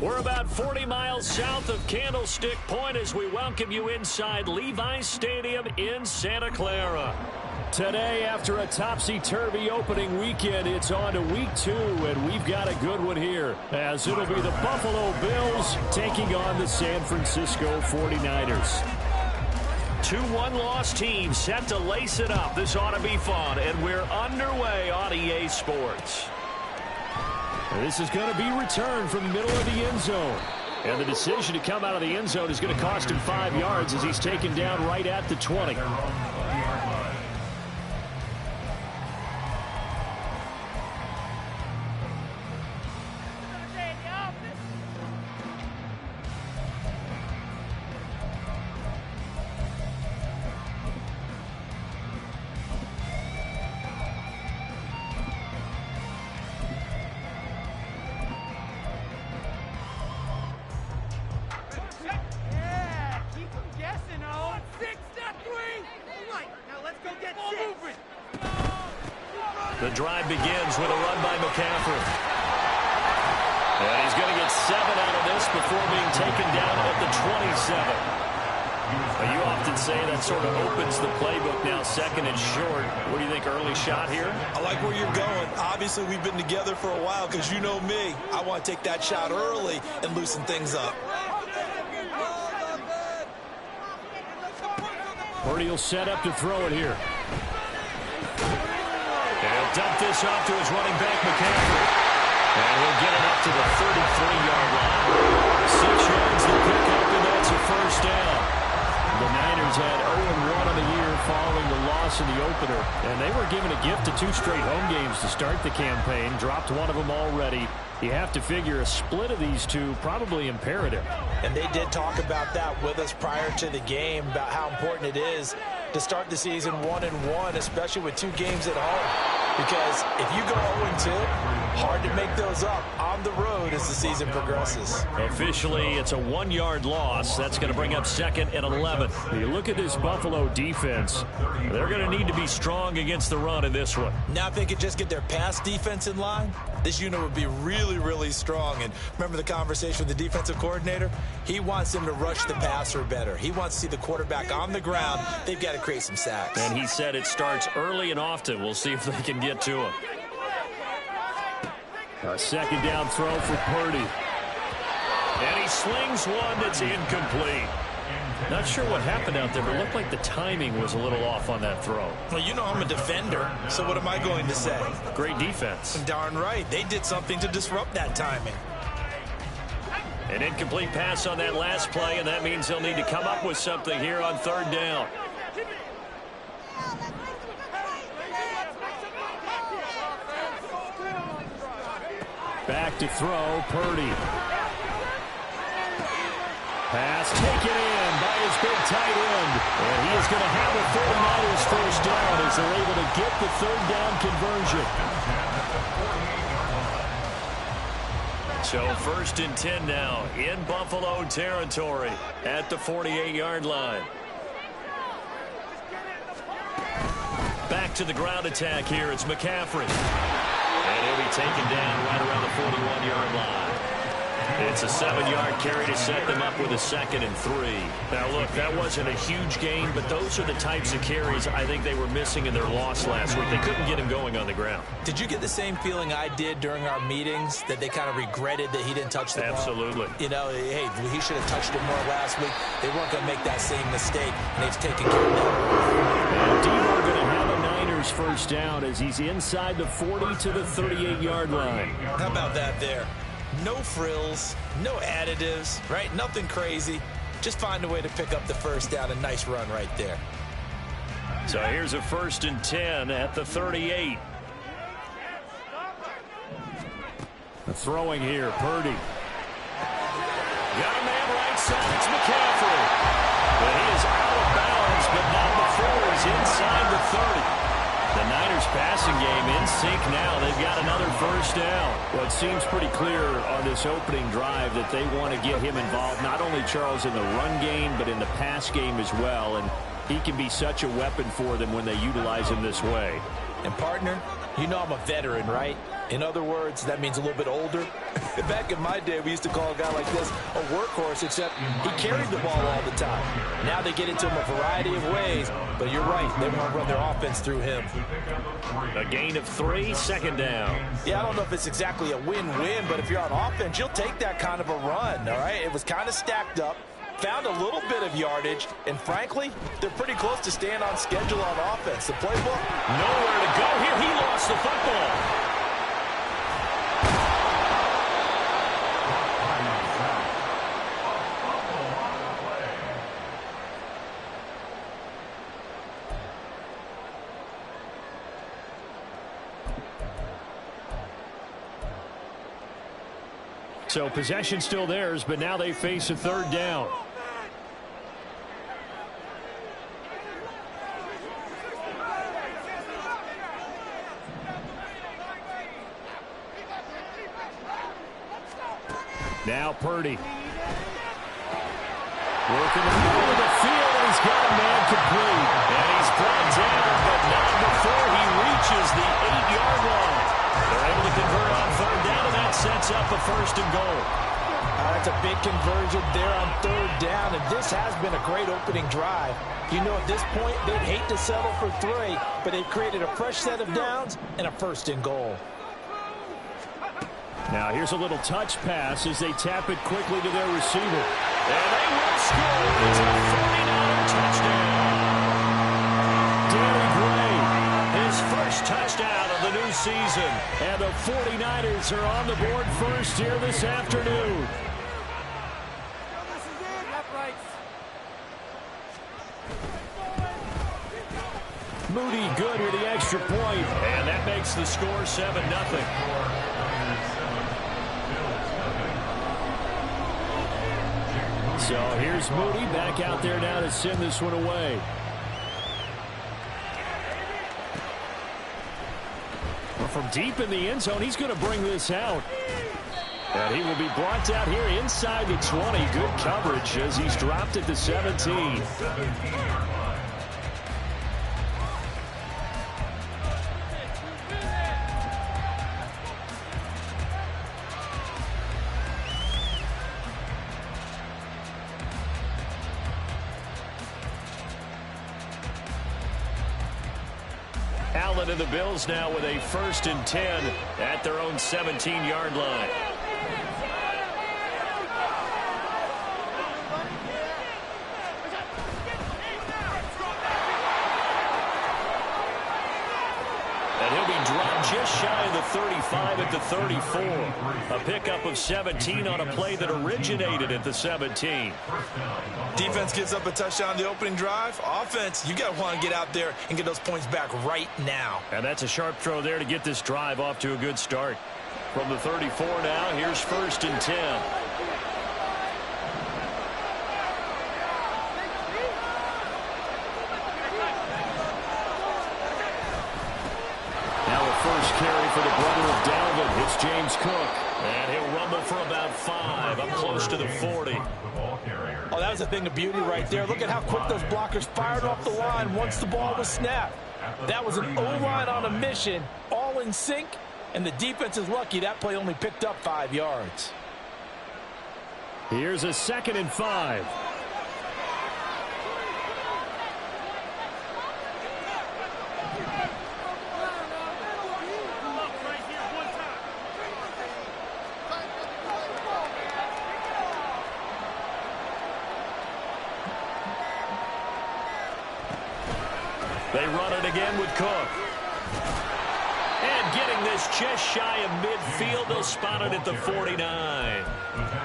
We're about 40 miles south of Candlestick Point as we welcome you inside Levi's Stadium in Santa Clara. Today, after a topsy-turvy opening weekend, it's on to week 2, and we've got a good one here, as it'll be the Buffalo Bills taking on the San Francisco 49ers. 2 one-loss teams set to lace it up. This ought to be fun, and we're underway on EA Sports. This is going to be returned from the middle of the end zone. And the decision to come out of the end zone is going to cost him 5 yards as he's taken down right at the 20. The drive begins with a run by McCaffrey. And he's going to get 7 out of this before being taken down at the 27. You often say that sort of opens the playbook now, second and short. What do you think, early shot here? I like where you're going. Obviously, we've been together for a while because you know me. I want to take that shot early and loosen things up. Purdy will set up to throw it here. He'll dump this off to his running back, McCaffrey. And he'll get it up to the 33-yard line. 6 yards to pick up, and that's a first down. The Niners had 0-1 on the year following the loss in the opener. And they were given a gift of 2 straight home games to start the campaign. Dropped one of them already. You have to figure a split of these two probably imperative. And they did talk about that with us prior to the game, about how important it is to start the season 1-1, especially with 2 games at home. Because if you go 0-2, hard to make those up on the road as the season progresses. Officially, it's a 1-yard loss. That's going to bring up 2nd and 11. You look at this Buffalo defense. They're going to need to be strong against the run in this one. Now, if they could just get their pass defense in line, this unit would be really, really strong. And remember the conversation with the defensive coordinator? He wants them to rush the passer better. He wants to see the quarterback on the ground. They've got to create some sacks. And he said it starts early and often. We'll see if they can get to him. A second down throw for Purdy. And he slings one that's incomplete. Not sure what happened out there, but it looked like the timing was a little off on that throw. Well, you know I'm a defender, so what am I going to say? Great defense. Darn right. They did something to disrupt that timing. An incomplete pass on that last play, and that means they'll need to come up with something here on 3rd down. Back to throw, Purdy. Pass taken in by his big tight end. And he is going to have a 49ers first down as they're able to get the 3rd down conversion. So 1st and 10 now in Buffalo territory at the 48-yard line. Back to the ground attack here. It's McCaffrey. And he'll be taken down right around the 41-yard line. It's a 7-yard carry to set them up with a 2nd and 3. Now, look, that wasn't a huge gain, but those are the types of carries I think they were missing in their loss last week. They couldn't get him going on the ground. Did you get the same feeling I did during our meetings, that they kind of regretted that he didn't touch the ball? Absolutely. You know, hey, he should have touched it more last week. They weren't going to make that same mistake, and they've taken care of that. And Debo going to have a Niners first down as he's inside the 40 to the 38-yard line. How about that there? No frills, no additives, right? Nothing crazy. Just find a way to pick up the first down. A nice run right there. So here's a 1st and 10 at the 38. The throwing here, Purdy. Got a man right side. It's McCaffrey. But he is out of bounds, but not before he's inside the 30. The Niners passing game in sync now. They've got another first down. Well, it seems pretty clear on this opening drive that they want to get him involved, not only, Charles, in the run game, but in the pass game as well. And he can be such a weapon for them when they utilize him this way. And, partner, you know I'm a veteran, right? In other words, that means a little bit older. Back in my day, we used to call a guy like this a workhorse, except he carried the ball all the time. Now they get into him a variety of ways, but you're right, they want to run their offense through him. A gain of 3, second down. Yeah, I don't know if it's exactly a win-win, but if you're on offense, you'll take that kind of a run, all right? It was kind of stacked up, found a little bit of yardage, and frankly, they're pretty close to staying on schedule on offense. The playbook, nowhere to go here. He lost the football. So possession still theirs, but now they face a third down. Now Purdy. Working the middle of the field, and he's got a man complete. And he's brought down, but not before he reaches the 8-yard line. They're able to convert on third down, and that sets up a first and goal. That's a big conversion there on third down, and this has been a great opening drive. You know, at this point, they'd hate to settle for 3, but they've created a fresh set of downs and a first and goal. Now here's a little touch pass as they tap it quickly to their receiver. And they will score. It's a 49er touchdown. Danny Gray, his first touchdown of the new season. And the 49ers are on the board first here this afternoon. Moody good with the extra point, and that makes the score 7-0. So here's Moody back out there now to send this one away. Well, from deep in the end zone, he's going to bring this out. And he will be brought down here inside the 20. Good coverage as he's dropped at the 17. Allen and the Bills now with a 1st and 10 at their own 17-yard line. And he'll be dropped just shy of the 35 at the 34. A pickup of 17 on a play that originated at the 17. Defense gives up a touchdown on the opening drive. Offense, you got to want to get out there and get those points back right now. And that's a sharp throw there to get this drive off to a good start. From the 34 now, here's 1st and 10. Now a first carry for the brother of Dalvin. It's James Cook. And he'll rumble for about 5, up close to the 40. Oh, that was a thing of beauty right there. Look at how quick those blockers fired off the line once the ball was snapped. That was an O-line on a mission, all in sync, and the defense is lucky that play only picked up 5 yards. Here's a 2nd and 5. They run it again with Cook. And getting this just shy of midfield, they'll spot it at the 49.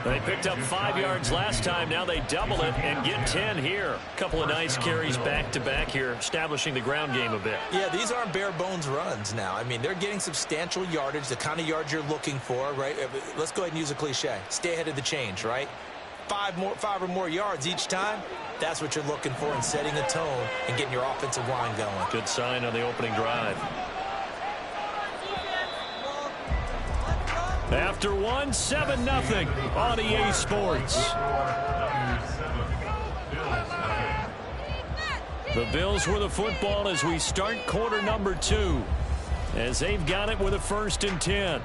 They picked up 5 yards last time. Now they double it and get 10 here. A couple of nice carries back-to-back here, establishing the ground game a bit. Yeah, these aren't bare-bones runs now. I mean, they're getting substantial yardage, the kind of yards you're looking for, right? Let's go ahead and use a cliche. Stay ahead of the change, right? 5 or more yards each time. That's what you're looking for in setting a tone and getting your offensive line going. Good sign on the opening drive. After 1, 7-0 on EA Sports. The Bills with the football as we start quarter number 2. as they've got it with a 1st and 10.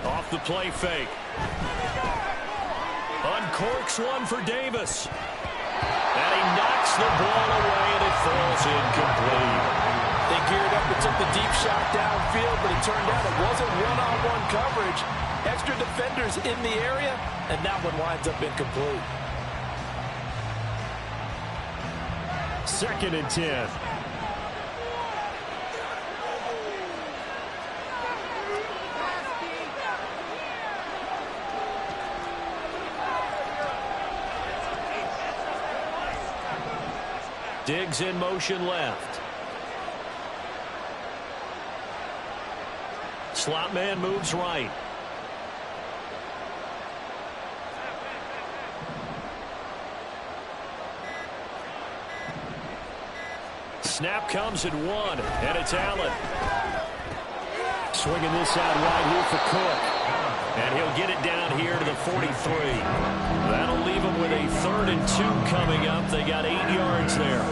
Off the play fake. Uncorks one for Davis. And he knocks the ball away, and it falls incomplete. They geared up and took the deep shot downfield, but it turned out it wasn't one-on-one coverage. Extra defenders in the area, and that one winds up incomplete. 2nd and 10. Diggs in motion left. Slot man moves right. Snap comes at 1, and it's Allen. Swinging this out wide here for Cook. And he'll get it down here to the 43. That'll leave him with a 3rd and 2 coming up. They got 8 yards there.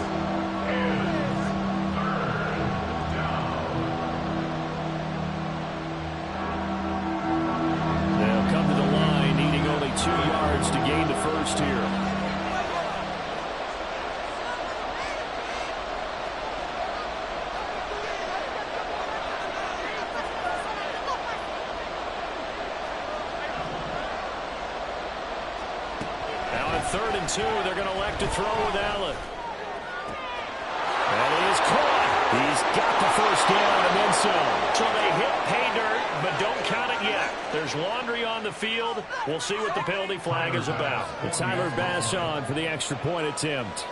They'll come to the line, needing only 2 yards to gain the 1st here. Now on 3rd and 2, they're going to elect to throw with Allen. And he is caught. He's got the 1st down and then some. So they hit pay dirt, but don't count it yet. There's laundry on the field. We'll see what the penalty flag is about. And Tyler Bass on for the extra point attempt.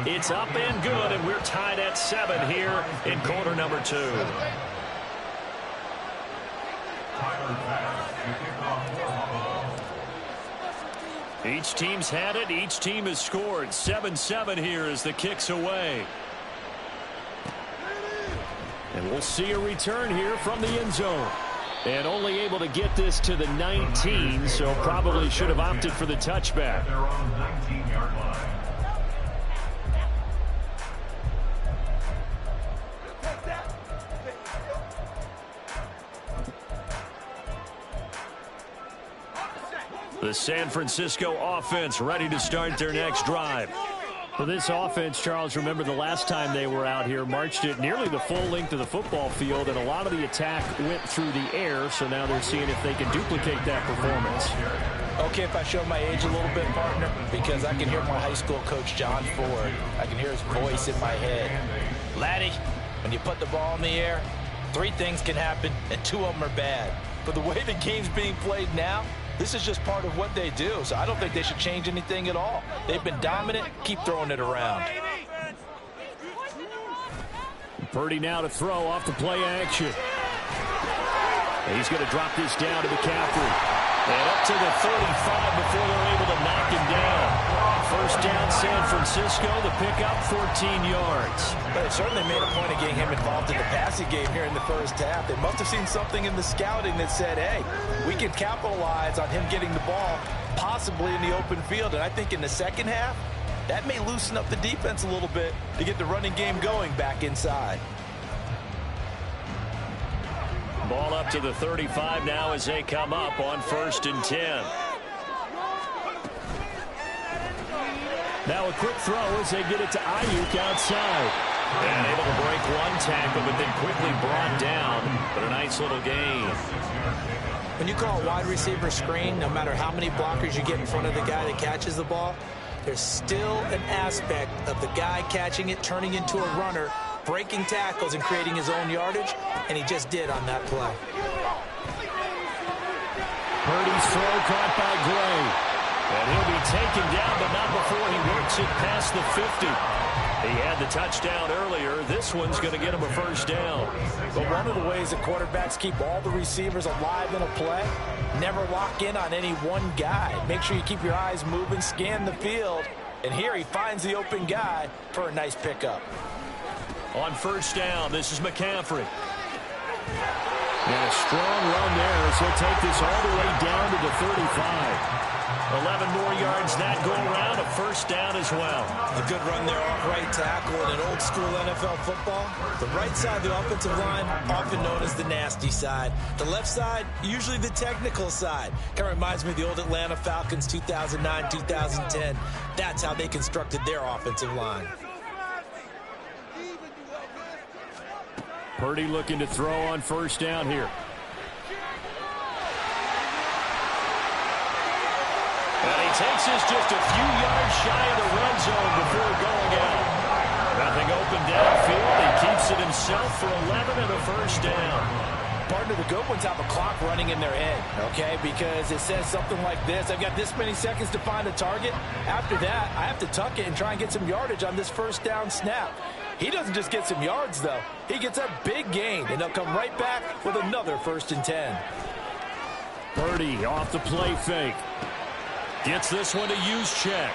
It's up and good, and we're tied at 7 here in quarter number 2. Each team's had it. Each team has scored. 7-7 here as the kick's away. And we'll see a return here from the end zone. And only able to get this to the 19, so probably should have opted for the touchback. The San Francisco offense ready to start their next drive. For this offense, Charles, remember the last time they were out here, marched it nearly the full length of the football field, and a lot of the attack went through the air, so now they're seeing if they can duplicate that performance. Okay, if I show my age a little bit, partner, because I can hear my high school coach, John Ford. I can hear his voice in my head. Laddie, when you put the ball in the air, 3 things can happen, and 2 of them are bad. But the way the game's being played now, this is just part of what they do, so I don't think they should change anything at all. They've been dominant. Keep throwing it around. Purdy now to throw off the play action. And he's going to drop this down to McCaffrey. And up to the 35 before they're able to knock him down. 1st down, San Francisco. The pickup, 14 yards. But it certainly made a point of getting him involved in the passing game here in the 1st half. They must have seen something in the scouting that said, hey, we can capitalize on him getting the ball possibly in the open field. And I think in the 2nd half, that may loosen up the defense a little bit to get the running game going back inside. Ball up to the 35 now as they come up on 1st and 10. Now a quick throw as they get it to Ayuk outside. And able to break 1 tackle, but then quickly brought down. But a nice little gain. When you call a wide receiver screen, no matter how many blockers you get in front of the guy that catches the ball, there's still an aspect of the guy catching it, turning into a runner, breaking tackles and creating his own yardage, and he just did on that play. Purdy's throw caught by Gray. taken down, but not before he works it past the 50. He had the touchdown earlier. This one's going to get him a first down. But one of the ways that quarterbacks keep all the receivers alive in a play, never lock in on any one guy. Make sure you keep your eyes moving, scan the field. And here he finds the open guy for a nice pickup. On first down, this is McCaffrey. And a strong run there as he'll take this all the way down to the 35. 11 more yards that go around, a first down as well. A good run there off right tackle in an old school NFL football. The right side of the offensive line, often known as the nasty side. The left side, usually the technical side. Kind of reminds me of the old Atlanta Falcons 2009, 2010. That's how they constructed their offensive line. Purdy looking to throw on first down here. And he takes this just a few yards shy of the red zone before going out. Nothing open downfield. He keeps it himself for 11 and a first down. Partner, the good ones have a clock running in their head, okay? Because it says something like this. I've got this many seconds to find a target. After that, I have to tuck it and try and get some yardage on this first down snap. He doesn't just get some yards, though. He gets a big gain, and they'll come right back with another 1st and 10. Purdy off the play fake. Gets this one to use check.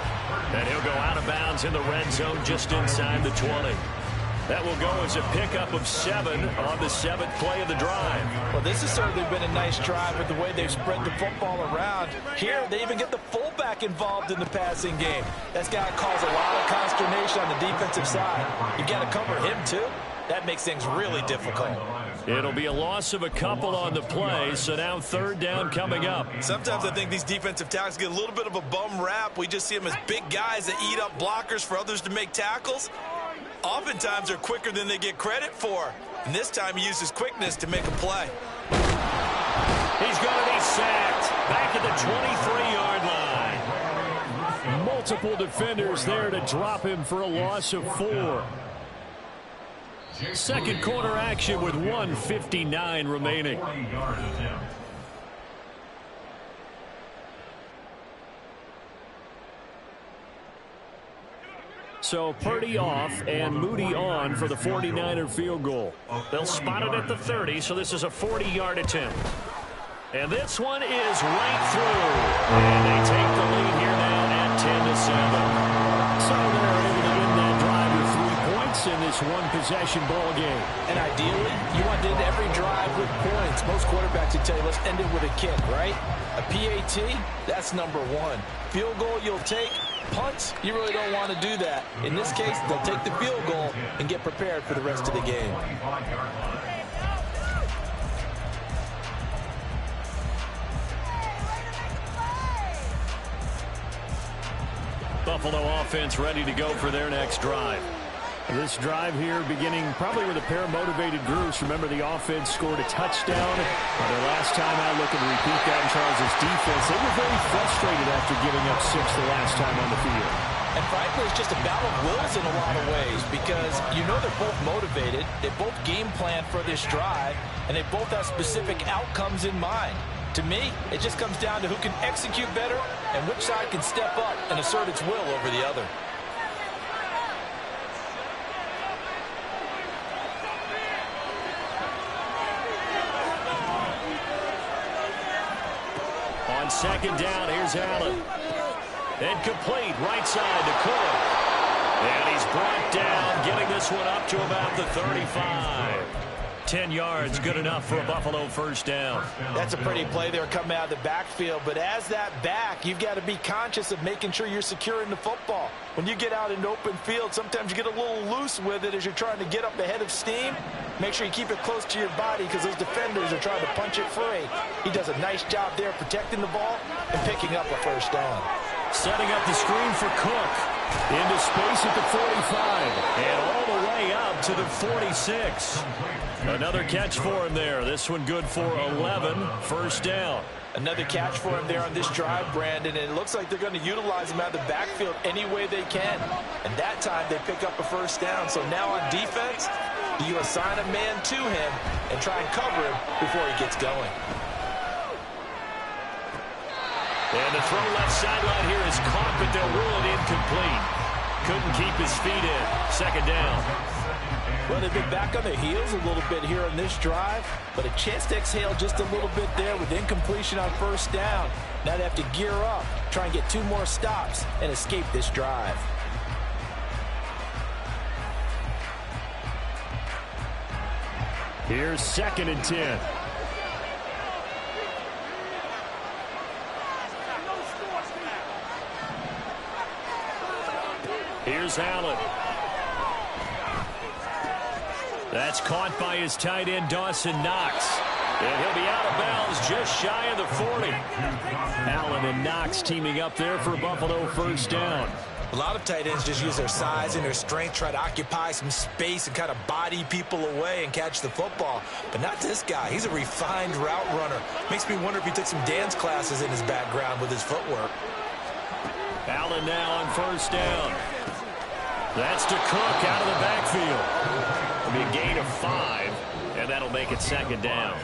And he'll go out of bounds in the red zone just inside the 20. That will go as a pickup of 7 on the 7th play of the drive. Well, this has certainly been a nice drive with the way they've spread the football around. Here, they even get the fullback involved in the passing game. That's got to cause a lot of consternation on the defensive side. You've got to cover him, too. That makes things really difficult. It'll be a loss of a couple on the play, so now 3rd down coming up. Sometimes I think these defensive tackles get a little bit of a bum rap. We just see them as big guys that eat up blockers for others to make tackles. Oftentimes they're quicker than they get credit for. And this time he uses quickness to make a play. He's going to be sacked back at the 23-yard line. Multiple defenders there to drop him for a loss of 4. Second quarter action with 1:59 remaining. So Purdy off and Moody on for the 49er field goal. They'll spot it at the 30, so this is a 40-yard attempt. And this one is right through. And they take the lead here now at 10-7. So they're able to end that drive with 3 points in this one-possession ball game. And ideally, you want to end every drive with points. Most quarterbacks would tell you, let's end it with a kick, right? A PAT, that's number 1. Field goal you'll take. Punts, you really don't want to do that. In this case, they'll take the field goal and get prepared for the rest of the game. Buffalo offense ready to go for their next drive. This drive here beginning probably with a pair of motivated groups. Remember, the offense scored a touchdown. The last time I look and repeat that in Charles' defense, they were very frustrated after giving up 6 the last time on the field. And frankly, it's just a battle of wills in a lot of ways because you know they're both motivated. They both game plan for this drive, and they both have specific outcomes in mind. To me, it just comes down to who can execute better and which side can step up and assert its will over the other. On second down, here's Allen. And complete, right side to Cook. And he's brought down, getting this one up to about the 35. 10 yards, good enough for a Buffalo first down. That's a pretty play there coming out of the backfield. But as that back, you've got to be conscious of making sure you're securing the football. When you get out in open field, sometimes you get a little loose with it as you're trying to get up ahead of steam. Make sure you keep it close to your body because those defenders are trying to punch it free. He does a nice job there protecting the ball and picking up a first down. Setting up the screen for Cook. Into space at the 45. And all the way up to the 46. Another catch for him there. This one good for 11. First down. Another catch for him there on this drive, Brandon. And it looks like they're going to utilize him out of the backfield any way they can. And that time they pick up a first down. So now on defense, do you assign a man to him and try and cover him before he gets going? And the throw left sideline here is caught, but they'll rule it incomplete. Couldn't keep his feet in. Second down. Well, they've been back on their heels a little bit here on this drive, but a chance to exhale just a little bit there with incompletion on first down. Now they have to gear up, try and get 2 more stops, and escape this drive. Here's 2nd and 10. Here's Allen. That's caught by his tight end, Dawson Knox. And he'll be out of bounds just shy of the 40. Allen and Knox teaming up there for Buffalo first down. A lot of tight ends just use their size and their strength, try to occupy some space and kind of body people away and catch the football. But not this guy. He's a refined route runner. Makes me wonder if he took some dance classes in his background with his footwork. Allen now on first down. That's to Cook out of the backfield. It'll be a gain of 5, and that'll make it 2nd down.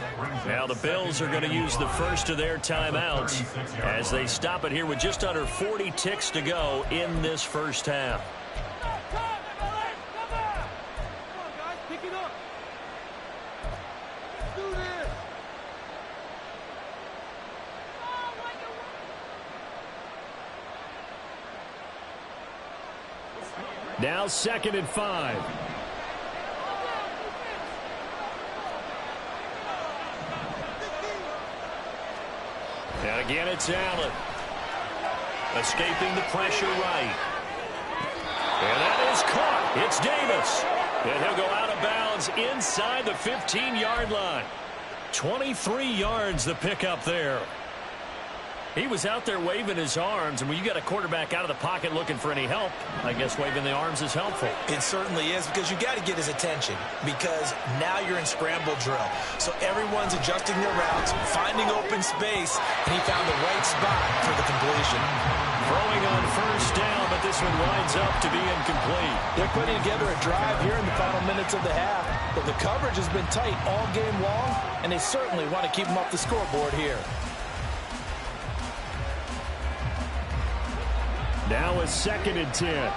Now the Bills are going to use the first of their timeouts as they stop it here with just under 40 ticks to go in this first half. Now 2nd and 5. And again, it's Allen. Escaping the pressure right. And that is caught. It's Davis. And he'll go out of bounds inside the 15-yard line. 23 yards the pickup there. He was out there waving his arms, and when you got a quarterback out of the pocket looking for any help, I guess waving the arms is helpful. It certainly is, because you got to get his attention, because now you're in scramble drill. So everyone's adjusting their routes, finding open space, and he found the right spot for the completion. Throwing on first down, but this one winds up to be incomplete. They're putting together a drive here in the final minutes of the half, but the coverage has been tight all game long, and they certainly want to keep them off the scoreboard here. Now a 2nd and 10.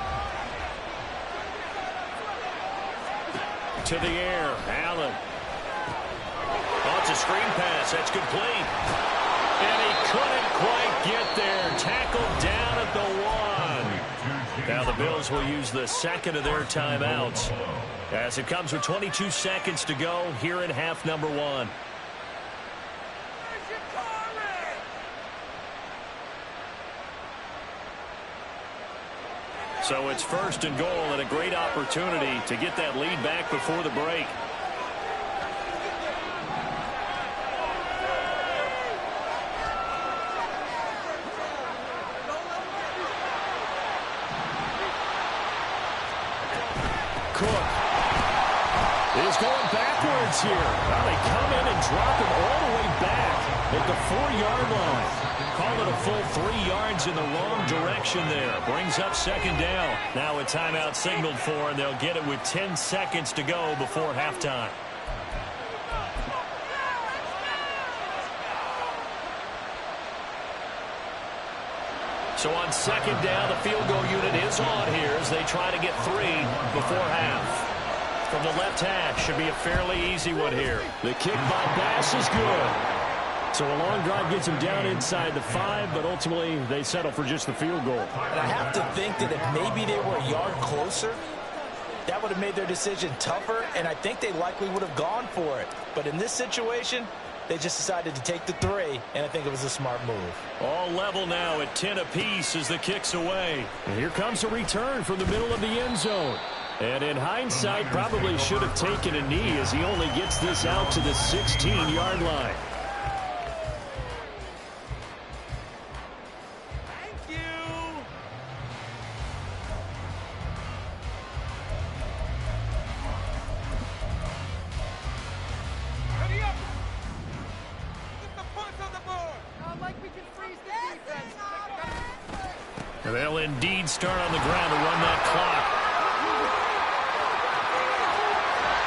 To the air, Allen. Oh, it's a screen pass. That's complete. And he couldn't quite get there. Tackled down at the 1. Now the Bills will use the 2nd of their timeouts as it comes with 22 seconds to go here in half number 1. So it's 1st and goal, and a great opportunity to get that lead back before the break. Cook is going backwards here. Well, they come in and drop him all the way back at the 4-yard line. Call it a full 3 yards in the wrong direction there. Brings up 2nd down. Now a timeout signaled for, and they'll get it with 10 seconds to go before halftime. So on 2nd down, the field goal unit is on here as they try to get 3 before half. From the left hash, should be a fairly easy one here. The kick by Bass is good. So a long drive gets them down inside the 5, but ultimately they settle for just the field goal. And I have to think that if maybe they were a yard closer, that would have made their decision tougher, and I think they likely would have gone for it. But in this situation, they just decided to take the 3, and I think it was a smart move. All level now at 10 apiece as the kick's away. And here comes a return from the middle of the end zone. And in hindsight, probably should have taken a knee as he only gets this out to the 16-yard line. They'll indeed start on the ground to run that clock.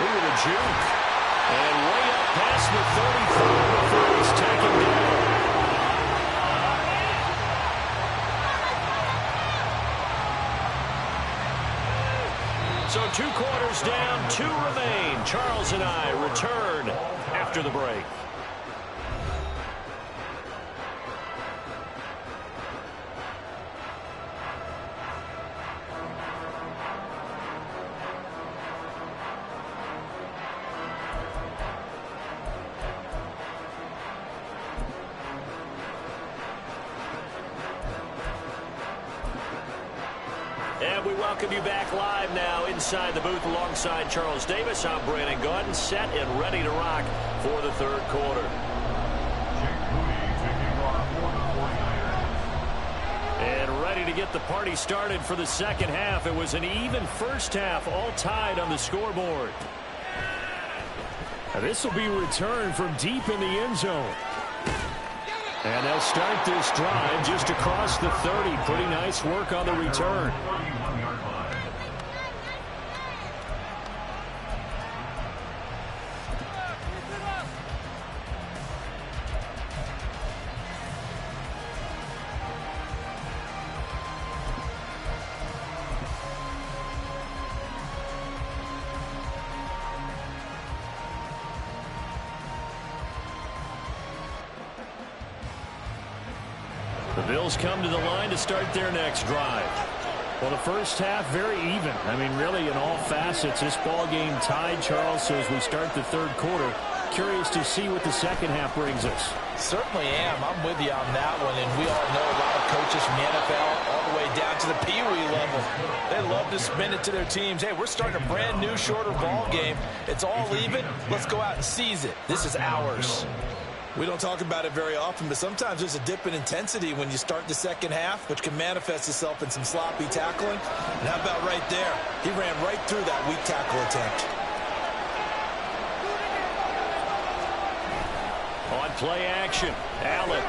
Look at the juke. And way up past the 34 before he's taken down. So 2 quarters down, 2 remain. Charles and I return after the break. And we welcome you back live now inside the booth alongside Charles Davis. I'm Brandon Gaudin, set and ready to rock for the third quarter. And ready to get the party started for the second half. It was an even first half, all tied on the scoreboard. Now this will be returned from deep in the end zone. And they'll start this drive just across the 30. Pretty nice work on the return. The Bills come to the line to start their next drive. Well, the first half, very even. I mean, really, in all facets, this ball game tied, Charles. So as we start the third quarter, curious to see what the second half brings us. Certainly am. I'm with you on that one. And we all know a lot of coaches from the NFL all the way down to the Pee-wee level. They love to spin it to their teams. Hey, we're starting a brand new, shorter ball game. It's all even. Let's go out and seize it. This is ours. We don't talk about it very often, but sometimes there's a dip in intensity when you start the second half, which can manifest itself in some sloppy tackling. And how about right there? He ran right through that weak tackle attempt. On play action, Allen.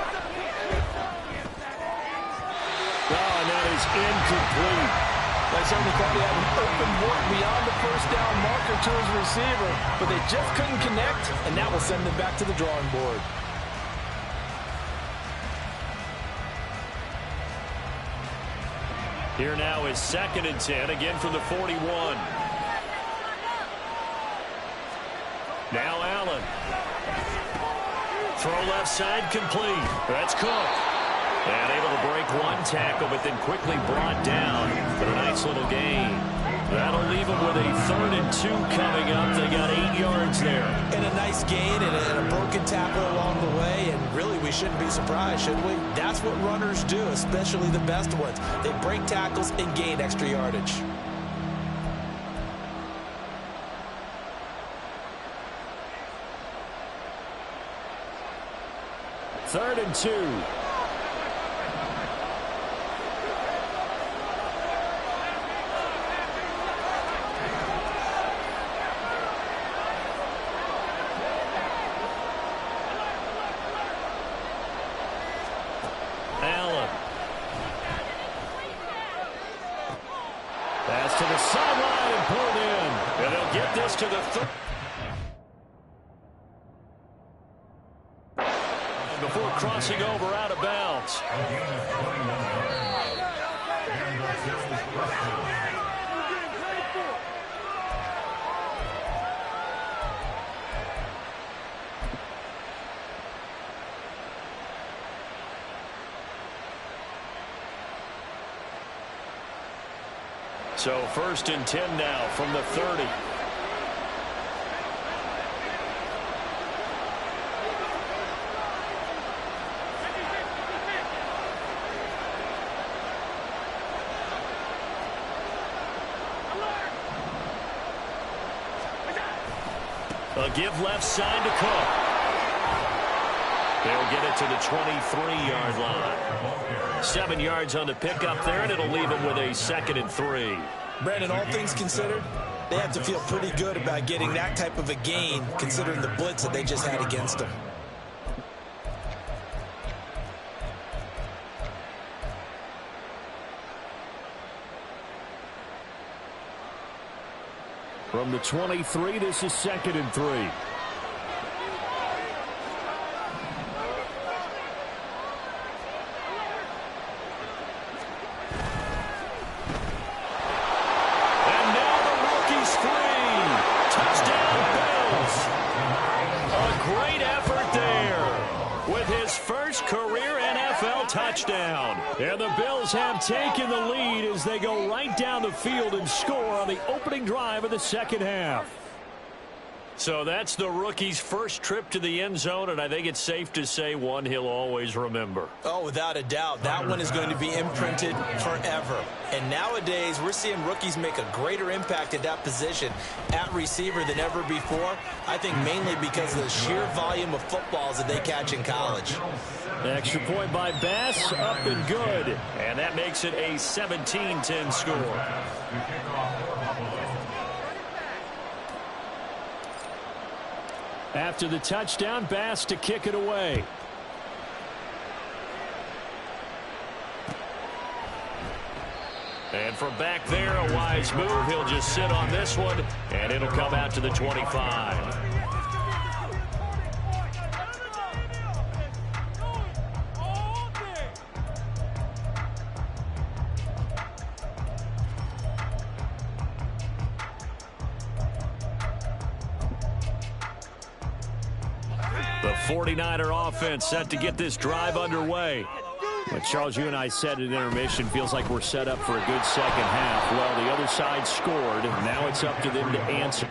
Oh, and that is incomplete. I certainly thought he had an open look beyond the first down marker to his receiver, but they just couldn't connect, and that will send them back to the drawing board. Here now is 2nd and 10, again from the 41. Now Allen. Throw left side complete. That's Cook. And able to break one tackle, but then quickly brought down. But a nice little gain. That'll leave them with a 3rd and 2 coming up. They got 8 yards there. And a nice gain and a broken tackle along the way. And really, we shouldn't be surprised, should we? That's what runners do, especially the best ones. They break tackles and gain extra yardage. Third and 2. Allen. Pass to the sideline and pulled in. And they'll get this to the before crossing over out of bounds. So 1st and 10 now from the 30. A give left side to Cook. They'll get it to the 23-yard line. 7 yards on the pickup there, and it'll leave them with a 2nd and 3. Brandon, all things considered, they have to feel pretty good about getting that type of a gain, considering the blitz that they just had against them. From the 23, this is 2nd and 3. down. And the Bills have taken the lead as they go right down the field and score on the opening drive of the second half. So that's the rookie's first trip to the end zone, and I think it's safe to say one he'll always remember. Oh, without a doubt. That one is going to be imprinted forever. And nowadays, we're seeing rookies make a greater impact at that position at receiver than ever before. I think mainly because of the sheer volume of footballs that they catch in college. Extra point by Bass, up and good. And that makes it a 17-10 score. After the touchdown, Bass to kick it away. And from back there, a wise move. He'll just sit on this one, and it'll come out to the 25. The 49er offense set to get this drive underway. But Charles, you and I said at intermission, feels like we're set up for a good second half. Well, the other side scored. Now it's up to them to answer.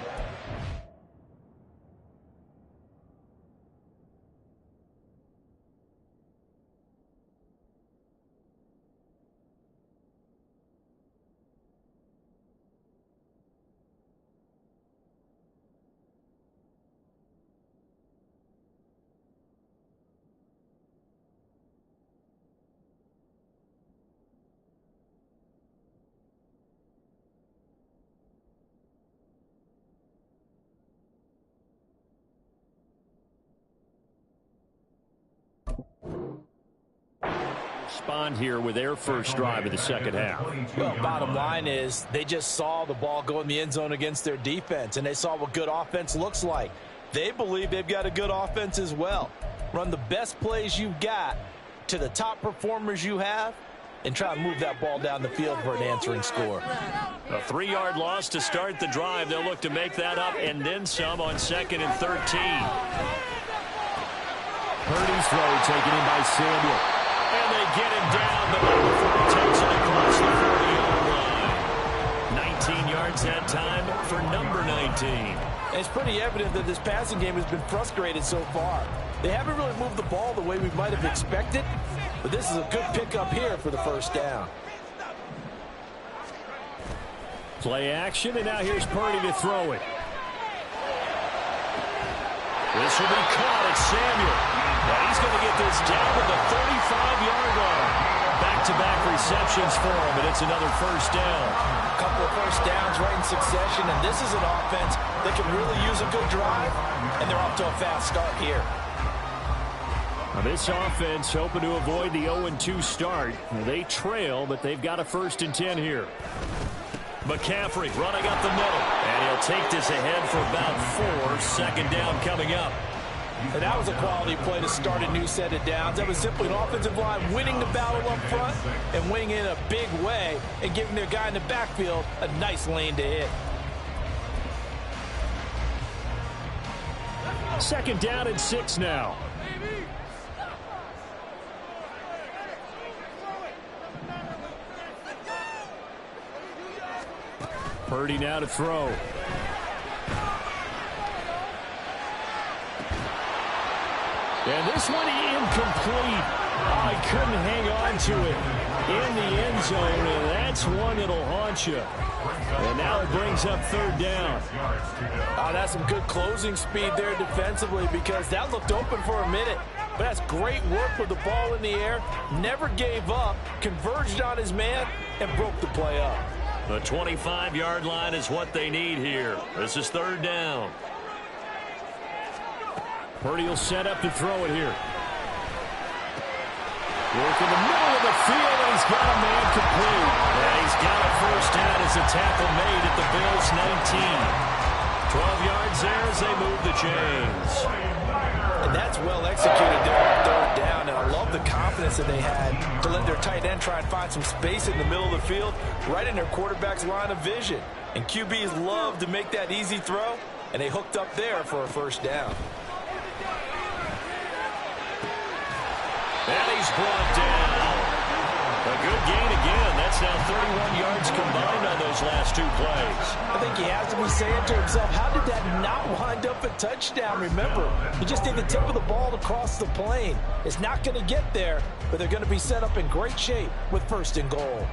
Respond here with their first drive of the second half. Well, bottom line is they just saw the ball go in the end zone against their defense, and they saw what good offense looks like. They believe they've got a good offense as well. Run the best plays you've got to the top performers you have and try to move that ball down the field for an answering score. A 3-yard loss to start the drive. They'll look to make that up and then some on 2nd and 13. Purdy's throw taken in by Samuel. And they get him down, but not before he takes it across the 40-yard line. 19 yards that time for number 19. And it's pretty evident that this passing game has been frustrated so far. They haven't really moved the ball the way we might have expected, but this is a good pickup here for the first down. Play action, and now here's Purdy to throw it. This will be caught. It's Samuel. And he's going to get this down to the 35-yard line. Back-to-back receptions for him, and it's another first down. A couple of first downs right in succession, and this is an offense that can really use a good drive, and they're off to a fast start here. Now this offense hoping to avoid the 0-2 start. They trail, but they've got a 1st and 10 here. McCaffrey running up the middle, and he'll take this ahead for about 4. Second down coming up. And that was a quality play to start a new set of downs. That was simply an offensive line winning the battle up front and winning in a big way and giving their guy in the backfield a nice lane to hit. 2nd down and 6 now. Purdy now to throw. And this one incomplete. Oh, he couldn't hang on to it in the end zone, and that's one that'll haunt you. And now it brings up 3rd down. Oh, that's some good closing speed there defensively because that looked open for a minute. But that's great work with the ball in the air. Never gave up, converged on his man, and broke the play up. The 25-yard line is what they need here. This is 3rd down. Purdy will set up to throw it here. Work in the middle of the field, and he's got a man complete. And he's got a first down as a tackle made at the Bills' 19. 12 yards there as they move the chains. And that's well executed there on 3rd down. And I love the confidence that they had to let their tight end try and find some space in the middle of the field, right in their quarterback's line of vision. And QBs love to make that easy throw, and they hooked up there for a first down. And he's brought down. That's now 31 yards combined on those last 2 plays. I think he has to be saying to himself, how did that not wind up a touchdown? Remember, you just need the tip of the ball to cross the plane. It's not going to get there, but they're going to be set up in great shape with 1st and goal.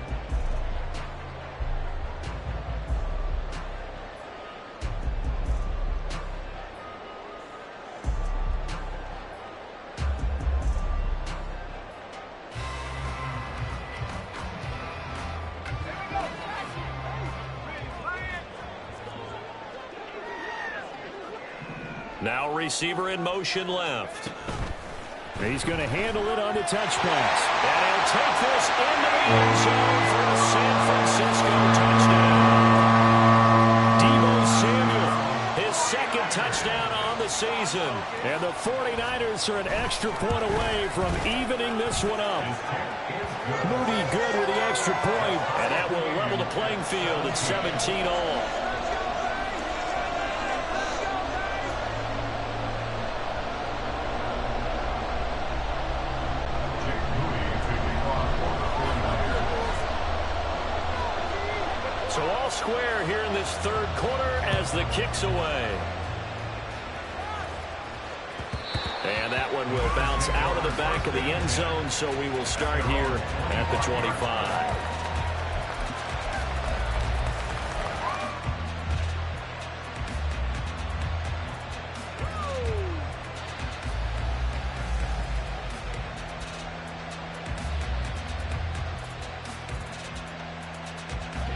Now receiver in motion left. He's going to handle it on the touch pass. And he'll take this into the end zone for a San Francisco touchdown. Deebo Samuel, his 2nd touchdown on the season. And the 49ers are an extra point away from evening this one up. Moody good with the extra point, and that will level the playing field at 17 all. So all square here in this 3rd quarter as the kick's away. And that one will bounce out of the back of the end zone, so we will start here at the 25.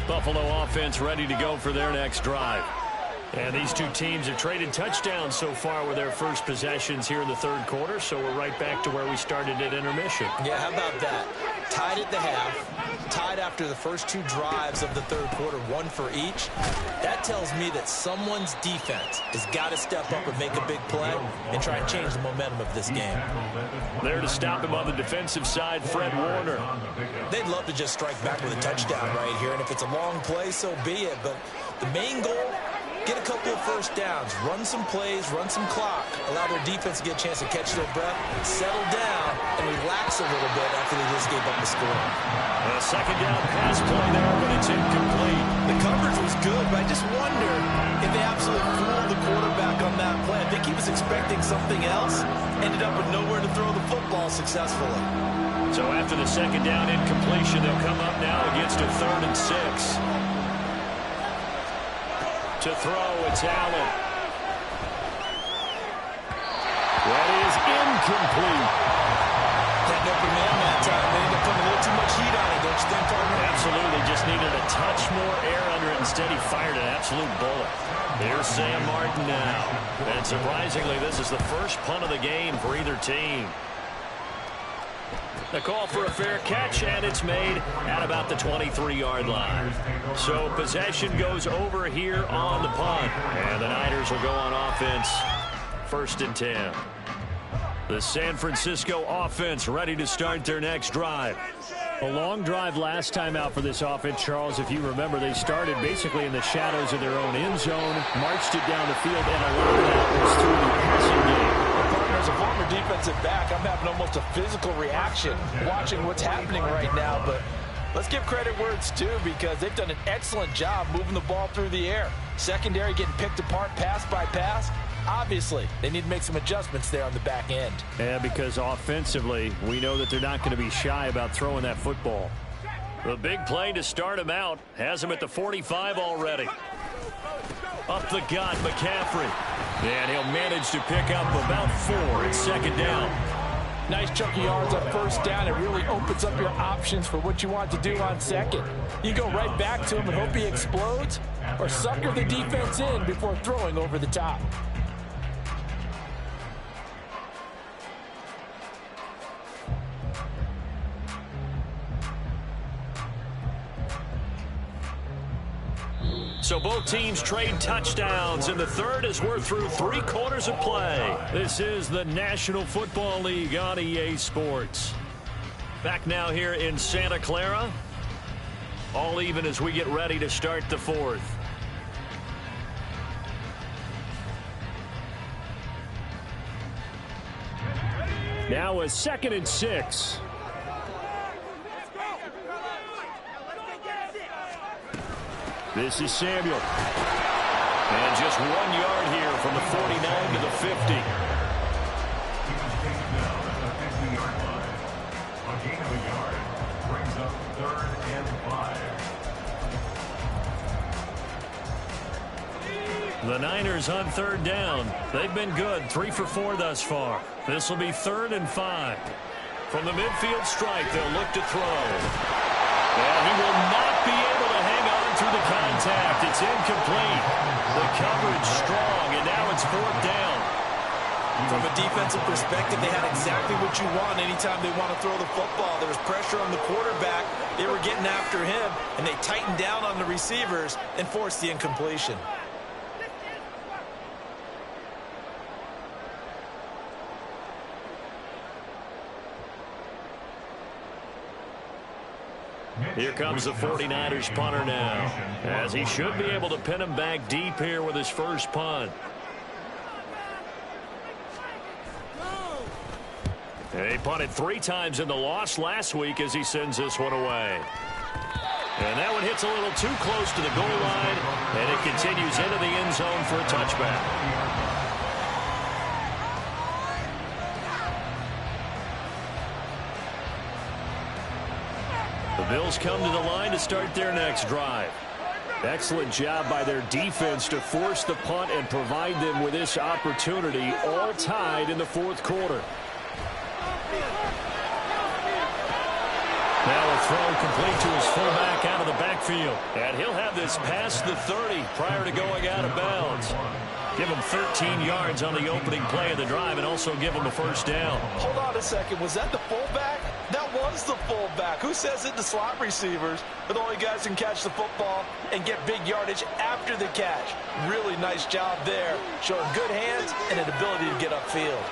Buffalo offense ready to go for their next drive. And these 2 teams have traded touchdowns so far with their first possessions here in the 3rd quarter, so we're right back to where we started at intermission. Yeah, how about that? Tied at the half, tied after the first 2 drives of the 3rd quarter, 1 for each. That tells me that someone's defense has got to step up and make a big play and try and change the momentum of this game. There to stop him on the defensive side, Fred Warner. They'd love to just strike back with a touchdown right here, and if it's a long play, so be it. But the main goal, get a couple of first downs, run some plays, run some clock, allow their defense to get a chance to catch their breath, settle down, and relax a little bit after they just gave up the score. A 2nd down pass play there, but it's incomplete. The coverage was good, but I just wonder if they absolutely fooled the quarterback on that play. I think he was expecting something else, ended up with nowhere to throw the football successfully. So after the 2nd down incompletion, they'll come up now against a 3rd and 6. To throw, it's Allen. That is incomplete. That open man that time, they ended up putting a little too much heat on it, don't you think, partner? Absolutely, just needed a touch more air under it. Instead, he fired an absolute bullet. Here's Sam Martin now. And surprisingly, this is the first punt of the game for either team. The call for a fair catch, and it's made at about the 23-yard line. So possession goes over here on the punt, and the Niners will go on offense, 1st and 10. The San Francisco offense ready to start their next drive. A long drive last time out for this offense, Charles. If you remember, they started basically in the shadows of their own end zone, marched it down the field, and a lot of that was through the passing game. As a former defensive back, I'm having almost a physical reaction watching what's happening right now. But let's give credit where it's due, because they've done an excellent job moving the ball through the air. Secondary getting picked apart pass by pass. Obviously, they need to make some adjustments there on the back end. Yeah, because offensively, we know that they're not going to be shy about throwing that football. The big play to start him out has him at the 45 already. Up the gut, McCaffrey. And he'll manage to pick up about 4 at 2nd down. Nice chunky yards on 1st down. It really opens up your options for what you want to do on 2nd. You go right back to him and hope he explodes, or sucker the defense in before throwing over the top. So both teams trade touchdowns in the 3rd as we're through 3 quarters of play. This is the National Football League on EA Sports. Back now here in Santa Clara. All even as we get ready to start the 4th. Now a 2nd and 6. This is Samuel. And just 1 yard here from the 49 to the 50. A gain of a yard brings up 3rd and 5. The Niners on 3rd down. They've been good, 3 for 4 thus far. This will be 3rd and 5. From the midfield stripe, they'll look to throw. And he will not be able to hang on through the contact. It's incomplete. The coverage strong, and now it's 4th down. From a defensive perspective, they had exactly what you want anytime they want to throw the football. There was pressure on the quarterback. They were getting after him, and they tightened down on the receivers and forced the incompletion. Here comes the 49ers punter now, as he should be able to pin him back deep here with his first punt. He punted 3 times in the loss last week as he sends this one away. And that one hits a little too close to the goal line, and it continues into the end zone for a touchback. The Bills come to the line to start their next drive. Excellent job by their defense to force the punt and provide them with this opportunity, all tied in the 4th quarter. Now a throw complete to his fullback out of the backfield. And he'll have this past the 30 prior to going out of bounds. Give him 13 yards on the opening play of the drive and also give him a first down. Hold on a second. Was that the fullback? That was the fullback. Who says it? The slot receivers are the only guys who can catch the football and get big yardage after the catch. Really nice job there, showing good hands and an ability to get upfield.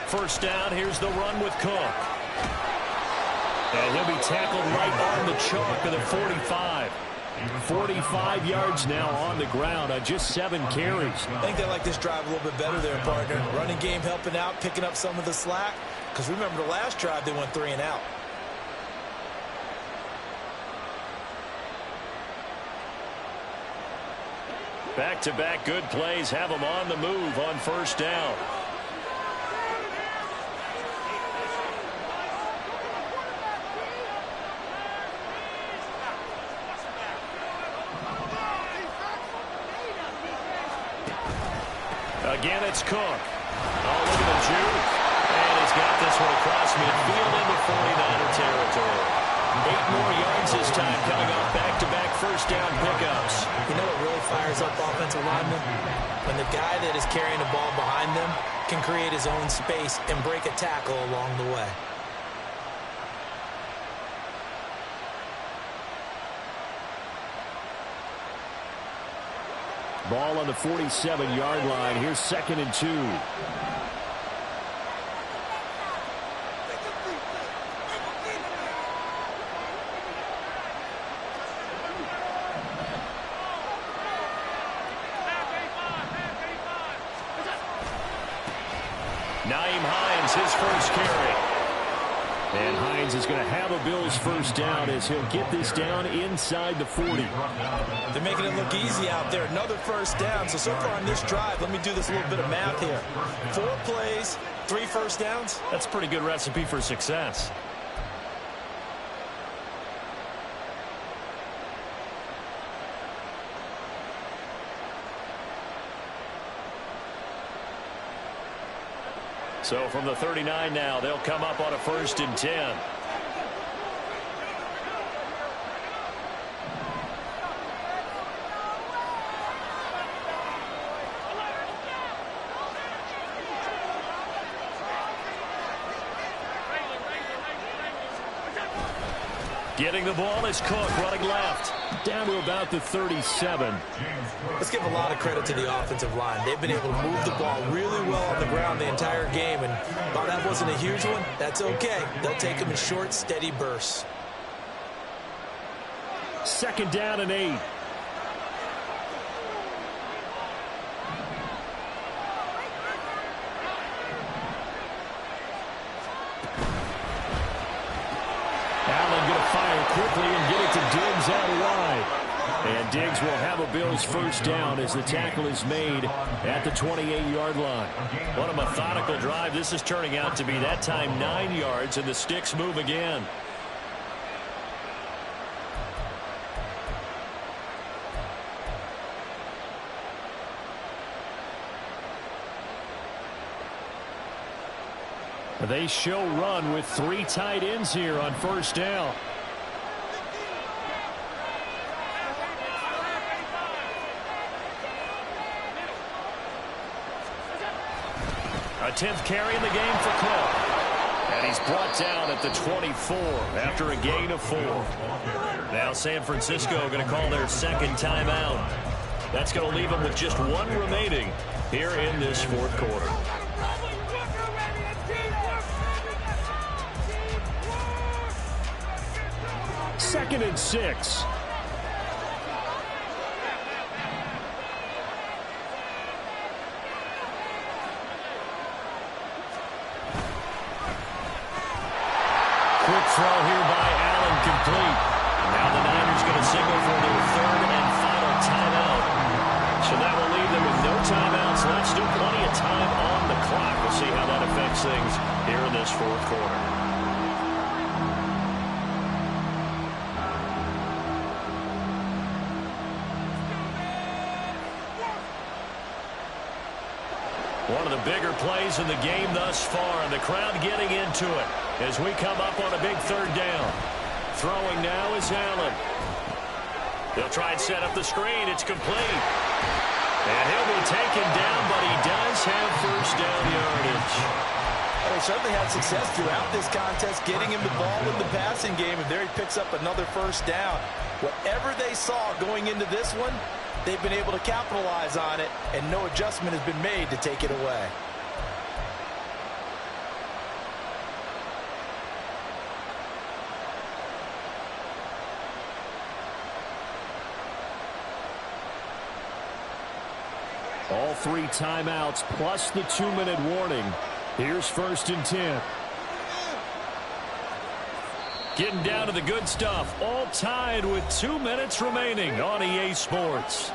First down, here's the run with Cook. And he'll be tackled right on the chalk of the 45. 45 yards now on the ground on just 7 carries. I think they like this drive a little bit better there, partner. Running game helping out, picking up some of the slack. Because remember the last drive, they went 3 and out. Back-to-back good plays have them on the move on first down. Again, it's Cook. Oh, look at the juke. And he's got this one across midfield into 49er territory. 8 more yards this time coming off back-to-back first down pickups. You know what really fires up offensive linemen? When the guy that is carrying the ball behind them can create his own space and break a tackle along the way. Ball on the 47-yard line. Here's 2nd and 2. Nyheim Hines, his first carry. And Hines is going to have a Bills first down as he'll get this down inside the 40. They're making it look easy out there. Another first down. So far on this drive, let me do this little bit of math here. 4 plays, 3 first downs. That's a pretty good recipe for success. So from the 39 now, they'll come up on a 1st and 10. Getting the ball is Cook running left. Down to about the 37. Let's give a lot of credit to the offensive line. They've been able to move the ball really well on the ground the entire game. And while that wasn't a huge one, that's okay. They'll take them in short, steady bursts. 2nd down and 8. quickly and get it to Diggs out wide. And Diggs will have a Bills first down as the tackle is made at the 28-yard line. What a methodical drive. This is turning out to be that time 9 yards, and the sticks move again. They show run with 3 tight ends here on first down. A 10th carry in the game for Cook. And he's brought down at the 24 after a gain of 4. Now San Francisco going to call their second timeout. That's going to leave them with just 1 remaining here in this fourth quarter. Second and 6. Quick throw here by Allen, complete. Now the Niners going to signal for their 3rd and final timeout. So that will leave them with no timeouts left. Still plenty of time on the clock. We'll see how that affects things here in this fourth quarter. One of the bigger plays in the game thus far, and the crowd getting into it as we come up on a big 3rd down. Throwing now is Allen. They'll try and set up the screen. It's complete. And he'll be taken down, but he does have first down yardage. They certainly had success throughout this contest, getting him the ball in the passing game, and there he picks up another first down. Whatever they saw going into this one, they've been able to capitalize on it, and no adjustment has been made to take it away. All 3 timeouts plus the 2-minute warning. Here's 1st and 10. Getting down to the good stuff. All tied with 2 minutes remaining on EA Sports.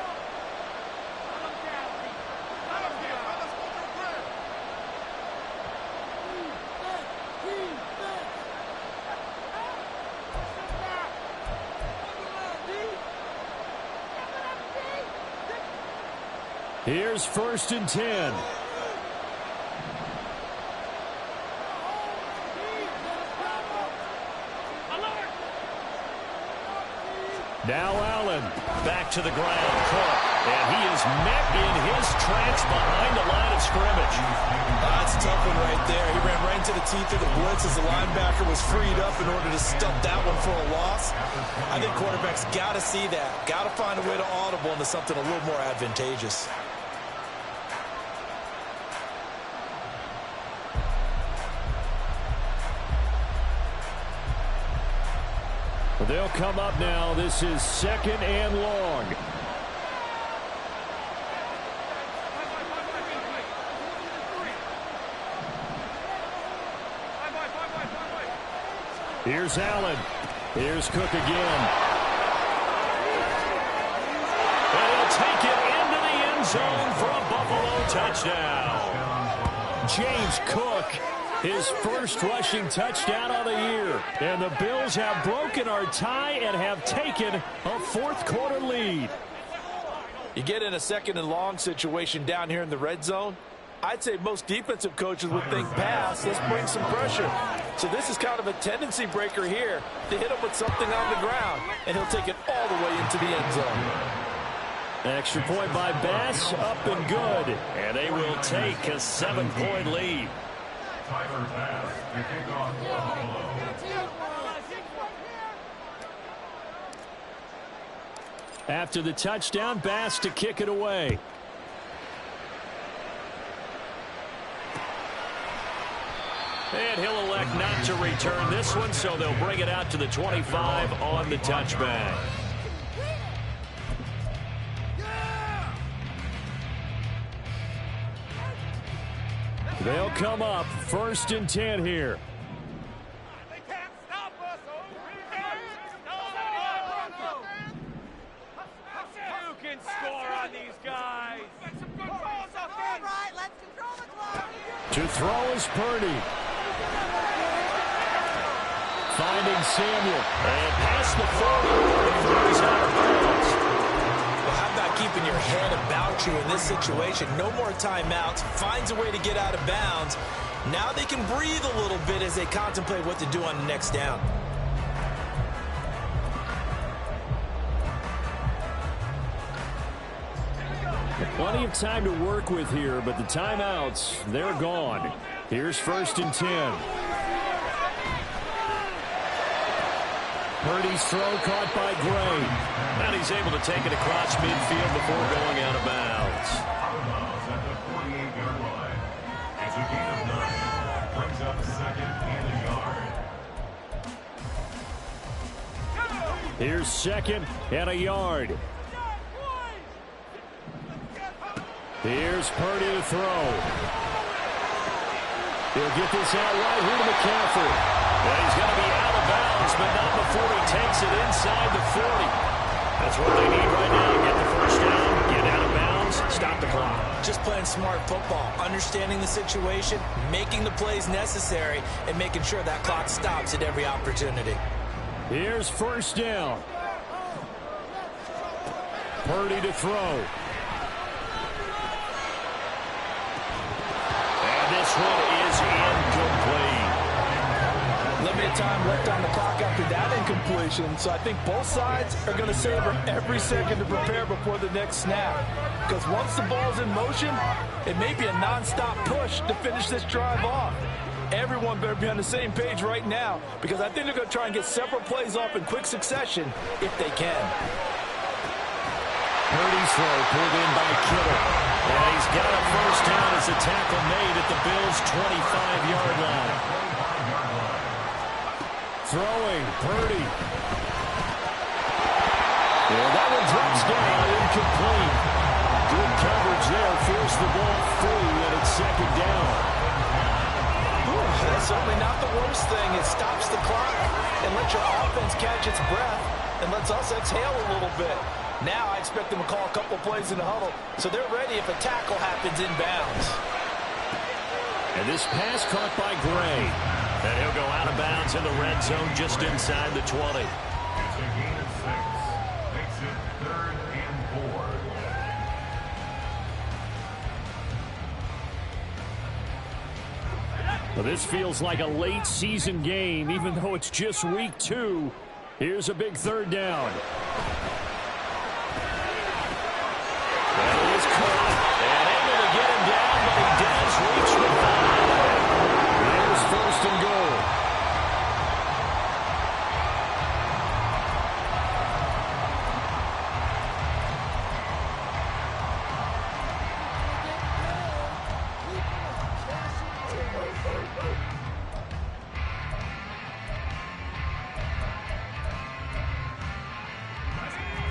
Here's 1st and 10. Now Allen back to the ground. Cook. And he is met in his tracks behind the line of scrimmage. That's a tough one right there. He ran right into the teeth of the blitz as the linebacker was freed up in order to stop that one for a loss. I think quarterbacks got to see that. Got to find a way to audible into something a little more advantageous. They'll come up now. This is 2nd and long. Here's Allen. Here's Cook again. And he'll take it into the end zone for a Buffalo touchdown. James Cook, his first rushing touchdown of the year. And the Bills have broken our tie and have taken a fourth quarter lead. You get in a 2nd and long situation down here in the red zone. I'd say most defensive coaches would think pass. Let's bring some pressure. So this is kind of a tendency breaker here to hit him with something on the ground. And he'll take it all the way into the end zone. Extra point by Bass, up and good. And they will take a 7-point lead. Tyler Bass, the kickoff for Buffalo. After the touchdown, Bass to kick it away. And he'll elect not to return this one, so they'll bring it out to the 25 on the touchback. They'll come up 1st and 10 here. To throw is Purdy. Finding Samuel. And past the 40. He's out of bounds. Well, how about keeping your head about you in this situation? No more timeouts. Finds a way to get out of bounds. Now they can breathe a little bit as they contemplate what to do on the next down. Plenty of time to work with here, but the timeouts, they're gone. Here's 1st and 10. Purdy's throw caught by Gray. And he's able to take it across midfield before going out of bounds. Out of bounds at the 48-yard line. It's a gain of 9. Brings up 2nd and a yard. Here's 2nd and a yard. Here's Purdy to throw. He'll get this out right here to McCaffrey. And he's going to be out of bounds, but not before he takes it inside the 40. That's what they need right now. Get the 1st down, get out of bounds, stop the clock. Just playing smart football, understanding the situation, making the plays necessary, and making sure that clock stops at every opportunity. Here's 1st down. Purdy to throw. This one is incomplete. Limited time left on the clock after that incompletion, so I think both sides are going to savor every second to prepare before the next snap. Because once the ball's in motion, it may be a non-stop push to finish this drive off. Everyone better be on the same page right now, because I think they're going to try and get several plays off in quick succession if they can. Purdy's throw pulled in by Kittle. And he's got a 1st down as a tackle made at the Bills' 25-yard line. Throwing, Purdy. And that one drops down, incomplete. Good coverage there, forced the ball free, and it's 2nd down. That's certainly not the worst thing. It stops the clock and lets your offense catch its breath and lets us exhale a little bit. Now I expect them to call a couple plays in the huddle, so they're ready if a tackle happens inbounds. And this pass caught by Gray. And he'll go out of bounds in the red zone just inside the 20. It's a gain of 6. Makes it 3rd and 4. Well, this feels like a late season game, even though it's just week 2. Here's a big 3rd down. That is caught. And able to get him down, but he does reach the 5. There's 1st and goal.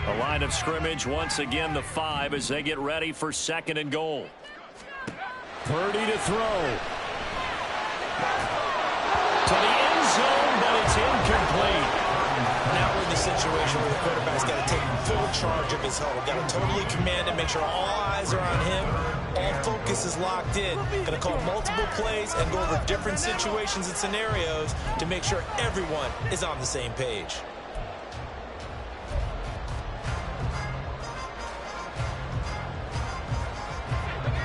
The line of scrimmage, once again, the 5 as they get ready for 2nd and goal. Purdy to throw. To the end zone, but it's incomplete. Now we're in the situation where the quarterback's got to take full charge of his huddle. Got to totally command it, make sure all eyes are on him. All focus is locked in. Going to call multiple plays and go over different situations and scenarios to make sure everyone is on the same page.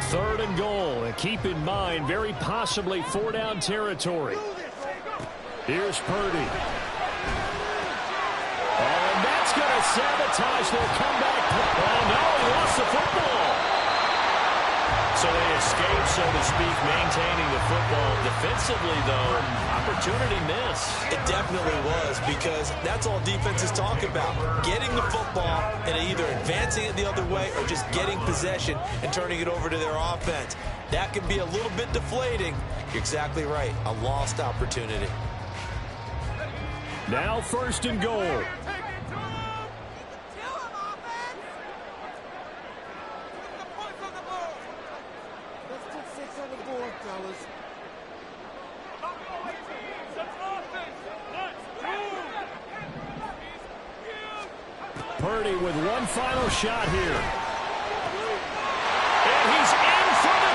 Third and goal, and keep in mind, very possibly 4-down territory. Here's Purdy. And that's going to sabotage their comeback. Oh, no, he lost the football. So they escape, so to speak, maintaining the football. Defensively, though, opportunity missed. It definitely was, because that's all defenses talk about. Getting the football and either advancing it the other way or just getting possession and turning it over to their offense. That can be a little bit deflating. You're exactly right. A lost opportunity. Now 1st and goal. Purdy with one final shot here. And he's in for the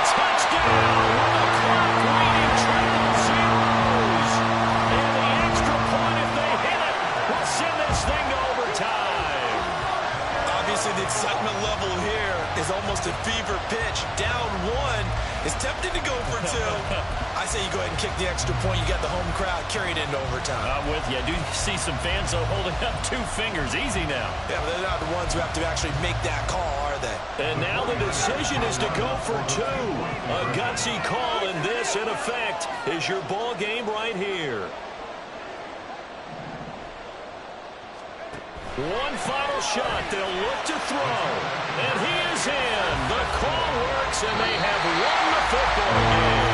is almost a fever pitch. Down one. It's tempting to go for two. I say you go ahead and kick the extra point. You got the home crowd carried into overtime. I'm with you. I do see some fans, though, holding up 2 fingers. Easy now. Yeah, but they're not the ones who have to actually make that call, are they? And now the decision is to go for 2. A gutsy call, and this, in effect, is your ball game right here. One final shot. They'll look to throw. And he is in. The call works, and they have won the football game.